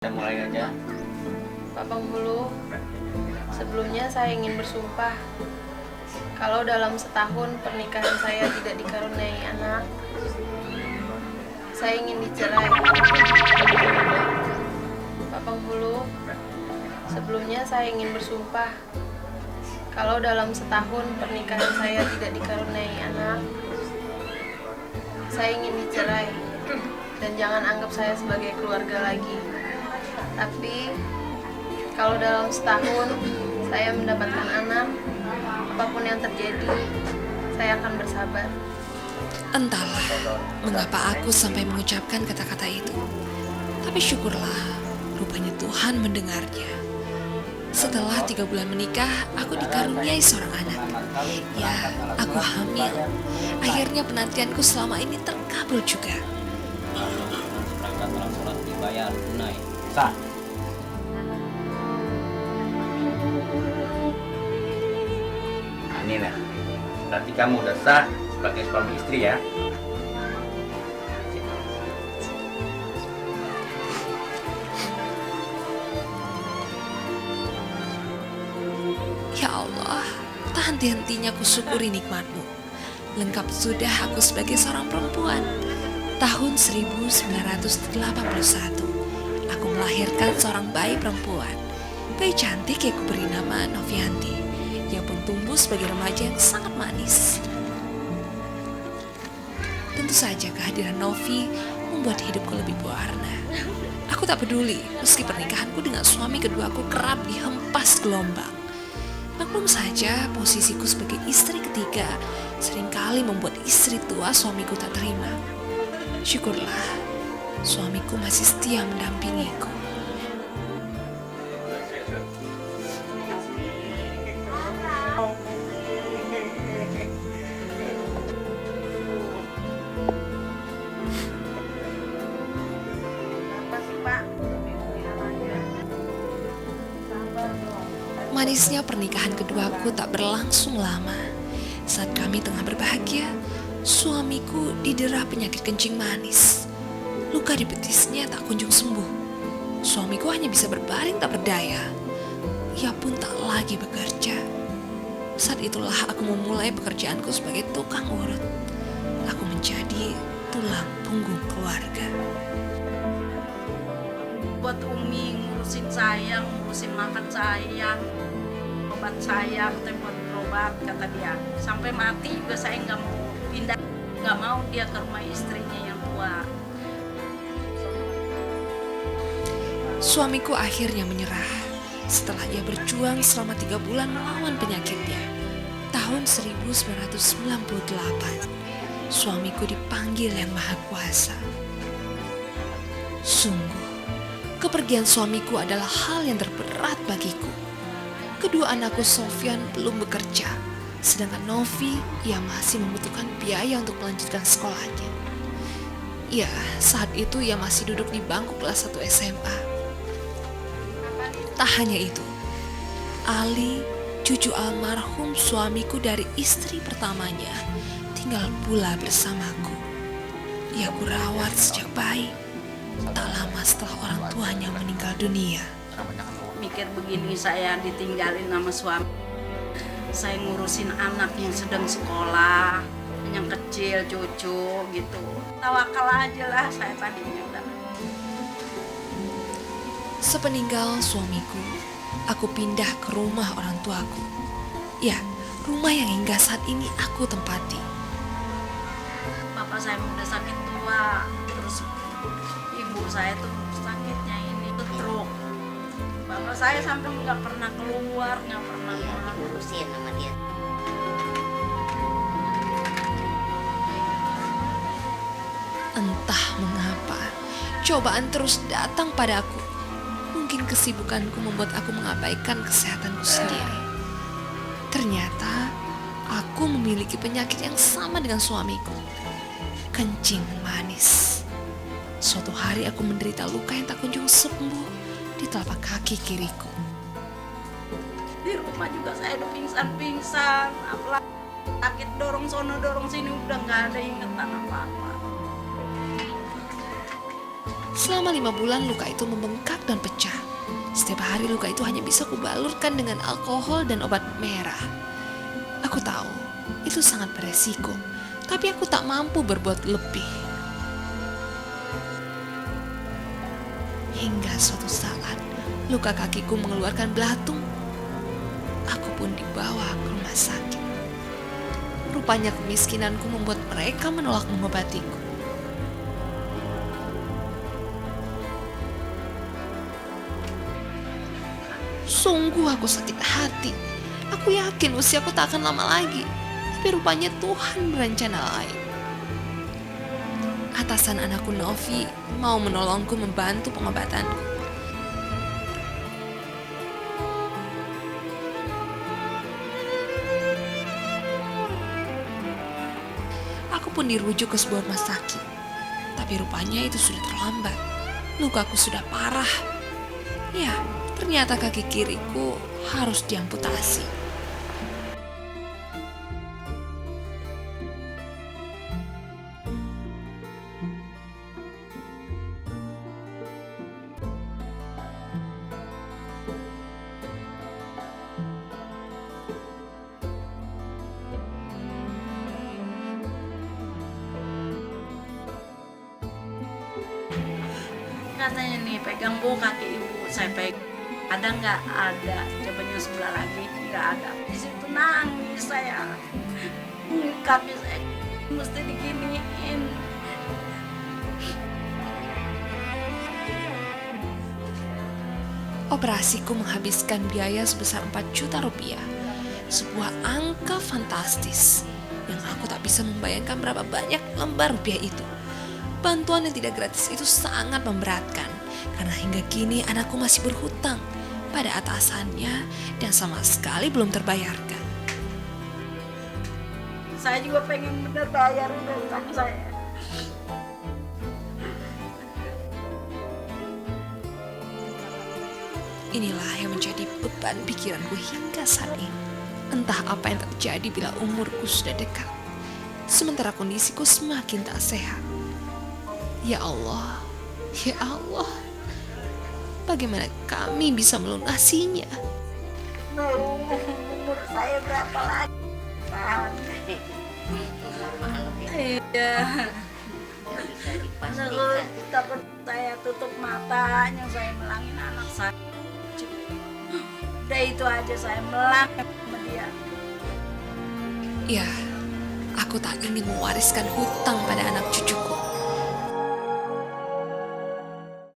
Kita mulai aja. Pak Penghulu, sebelumnya saya ingin bersumpah kalau dalam setahun pernikahan saya tidak dikaruniai anak, saya ingin dicerai. Pak Penghulu, sebelumnya saya ingin bersumpah kalau dalam setahun pernikahan saya tidak dikaruniai anak, saya ingin dicerai. Dan jangan anggap saya sebagai keluarga lagi. Tapi kalau dalam setahun saya mendapatkan anak, apapun yang terjadi, saya akan bersabar. Entahlah mengapa aku sampai mengucapkan kata-kata itu. Tapi syukurlah, rupanya Tuhan mendengarnya. Setelah 3 bulan menikah, aku dikaruniai seorang anak. Ya, aku hamil. Akhirnya penantianku selama ini terkabul juga. Perangkat transportasi dibayar tunai. Sah. Nah, ini lah. Berarti kamu udah sah sebagai suami istri ya. Ya Allah, tak henti-hentinya ku syukuri nikmat-Mu. Lengkap sudah aku sebagai seorang perempuan. Tahun 1981, aku melahirkan seorang bayi perempuan. Bayi cantik yang kuberi nama Novianti. Ia pun tumbuh sebagai remaja yang sangat manis. Tentu saja kehadiran Novi membuat hidupku lebih berwarna. Aku tak peduli meski pernikahanku dengan suami keduaku kerap dihempas gelombang. Maklum saja posisiku sebagai istri ketiga seringkali membuat istri tua suamiku tak terima. Syukurlah suamiku masih setia mendampingiku. Manisnya pernikahan keduaku tak berlangsung lama. Saat kami tengah berbahagia, suamiku didera penyakit kencing manis. Luka di betisnya tak kunjung sembuh. Suamiku hanya bisa berbaring tak berdaya. Ia pun tak lagi bekerja. Saat itulah aku memulai pekerjaanku sebagai tukang urut. Aku menjadi tulang punggung keluarga. Buat Umi ngurusin saya, ngurusin makan saya, obat saya, katanya buat berobat kata dia. Sampai mati juga saya nggak mau pindah, nggak mau dia ke rumah istrinya yang tua. Suamiku akhirnya menyerah setelah ia berjuang selama 3 bulan melawan penyakitnya. Tahun 1998, suamiku dipanggil Yang Maha Kuasa. Sungguh, kepergian suamiku adalah hal yang terberat bagiku. Kedua anakku Sofyan belum bekerja, sedangkan Novi ia masih membutuhkan biaya untuk melanjutkan sekolahnya. Ya, saat itu ia masih duduk di bangku kelas 1 SMA. Tak hanya itu, Ali, cucu almarhum suamiku dari istri pertamanya, tinggal pula bersamaku. Ia kurawat sejak bayi. Tak lama setelah orang tuanya meninggal dunia. Mikir begini, saya ditinggalin sama suami. Saya ngurusin anak yang sedang sekolah, yang kecil, cucu gitu. Tawakal aja lah saya tadinya udah. Sepeninggal suamiku, aku pindah ke rumah orang tuaku. Ya, rumah yang hingga saat ini aku tempati. Bapak saya udah sakit tua, terus ibu saya tuh sakitnya ini stroke. Bapak saya sampai nggak pernah keluar, nggak pernah Ngurusin sama dia. Entah mengapa, cobaan terus datang padaku. Mungkin kesibukanku membuat aku mengabaikan kesehatanku sendiri. Ternyata, aku memiliki penyakit yang sama dengan suamiku. Kencing manis. Suatu hari aku menderita luka yang tak kunjung sembuh di telapak kaki kiriku. Di rumah juga saya udah pingsan-pingsan, apalagi sakit dorong sono dorong sini udah nggak ada ingetan apa-apa. Selama 5 bulan luka itu membengkak dan pecah. Setiap hari luka itu hanya bisa kubalurkan dengan alkohol dan obat merah. Aku tahu itu sangat beresiko, tapi aku tak mampu berbuat lebih. Hingga suatu saat luka kakiku mengeluarkan belatung. Aku pun dibawa ke rumah sakit. Rupanya kemiskinanku membuat mereka menolak mengobatiku. Sungguh aku sakit hati. Aku yakin usiaku tak akan lama lagi. Tapi rupanya Tuhan berencana lain. Atasan anakku Novi mau menolongku membantu pengobatanku. Aku pun dirujuk ke sebuah rumah sakit. Tapi rupanya itu sudah terlambat. Lukaku sudah parah. Ya, ternyata kaki kiriku harus diamputasi. Katanya nih pegang bu kaki ibu, saya pegang. Ada nggak? Ada. Cobanya sebelah lagi nggak ada. Di situ nangis saya. Kaki saya mesti diginiin. Operasiku menghabiskan biaya sebesar 4 juta rupiah. Sebuah angka fantastis yang aku tak bisa membayangkan berapa banyak lembar rupiah itu. Bantuan yang tidak gratis itu sangat memberatkan karena hingga kini anakku masih berhutang pada atasannya dan sama sekali belum terbayarkan. Saya juga pengen bener bayar utang saya. Inilah yang menjadi beban pikiranku hingga saat ini. Entah apa yang terjadi bila umurku sudah dekat, sementara kondisiku semakin tak sehat. Ya Allah, ya Allah, bagaimana kami bisa melunasinya? Umur saya berapa lagi? Iya. Takut saya tutup matanya, saya melangin anak saya. Udah itu aja saya melangin sama dia. Ya, aku tak ingin mewariskan hutang pada anak cucuku.